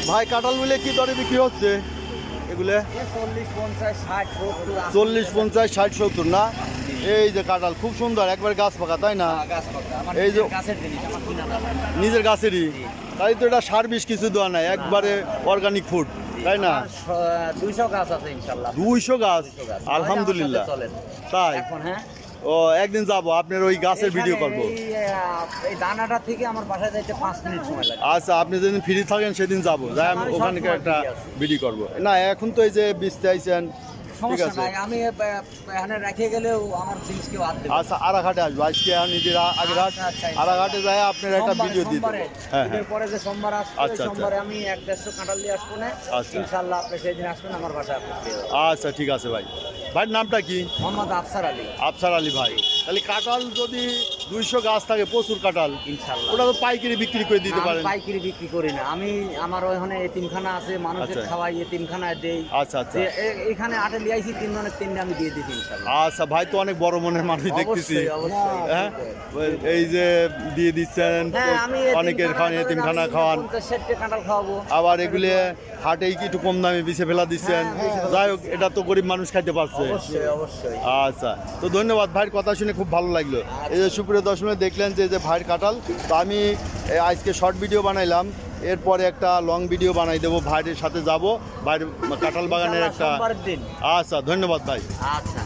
ভাই কাঁঠাল বলে কি দরে বিক্রি হচ্ছে এগুলো? 40, 50, 60, 70 না? এই যে কাঁঠাল খুব সুন্দর, একবার গাছ পাকা, তাই না? এই যে নিজের গাছেরই, তাই তো এটা সার বিষ কিছু দেওয়া নাই, একবারে অর্গানিক ফুড, তাই না? 200 গাছ আছে ইনশাআল্লাহ। 200 গাছ, আলহামদুলিল্লাহ। তাই এখন হ্যাঁ, ও একদিন যাবো আপনার ওই গাছের ভিডিও করবো। এই দানাটা থেকে আমার বাসায় যাইতে 5 মিনিট সময় লাগে। আচ্ছা, আপনি যেদিন ফ্রি থাকেন সেদিন যাবো, যাই আমি ওখানে একটা ভিডিও করবো। না এখন তো এই যে বীজতে আইছেন, ঠিক সমস্যা আছে। নাই, আমি এখানে রেখে গেলেও আমার জিনিস কেউ হাত দেবে না। আচ্ছা, আরাঘাটে আসবো আজকে, নিজের আগের আচ্ছা, আচ্ছা, আরাঘাটে যাই আপনার একটা ভিডিও দিতে। সোমবারে, হ্যাঁ ঈদের পরে যে সোমবার আসবে, আচ্ছা, আচ্ছা। সোমবারে আমি 1-150 কাঁঠাল নিয়ে আসবো না। আচ্ছা। ইনশাআল্লাহ আপনি সেদিন আসবেন আমার বাসায়, আপনি পেয়ে যাবেন। আচ্ছা ঠিক আছে ভাই। ভাইয়ের নামটা কি? মোহাম্মদ আফসার আলী। আফসার আলী ভাই। তাহলে কাঁঠাল যদি 200 গাছ থাকে, প্রচুর কাঁঠাল, ইনশাআল্লাহ ওটা তো পাইকারি বিক্রি করে দিতে আমি পারেন। পাইকারি বিক্রি করি না, আমি আমার ওখানে এতিমখানা আছে, মানুষের আচ্ছা। খাওয়াই, এতিমখানায় দেই। আচ্ছা আচ্ছা। যে এখানে আটে লিয়াইছি 3 জনের 3টা আমি দিয়ে দিছি ইনশাআল্লাহ। আচ্ছা ভাই তো অনেক বড় মনের মানুষ দেখতেছি। অবশ্যই, অবশ্যই। হ্যাঁ, এই যে দিয়ে দিচ্ছেন, হ্যাঁ, আমি অনেকের খাওয়ান, এতিমখানা খাওয়ান, 50-60টা কাঁঠাল খাওয়াবো। আবার এগুলি হাটেই কি একটু কম দামে বিছে ফেলা দিচ্ছেন। যাই হোক, এটা তো গরিব মানুষ খাইতে পারছে। অবশ্যই, অবশ্যই। আচ্ছা, তো ধন্যবাদ ভাইয়ের কথা শুনে খুব ভালো লাগলো। এই যে সুপ্রিয় দর্শক দেখলেন যে ভাইয়ের কাঁঠাল, তো আমি আজকে শর্ট ভিডিও বানাইলাম, এরপরে একটা লং ভিডিও বানাই দেবো, ভাইয়ের সাথে যাব ভাইয়ের কাঁঠাল বাগানের একটা। সোমবারের দিন। আচ্ছা, ধন্যবাদ ভাই। আচ্ছা।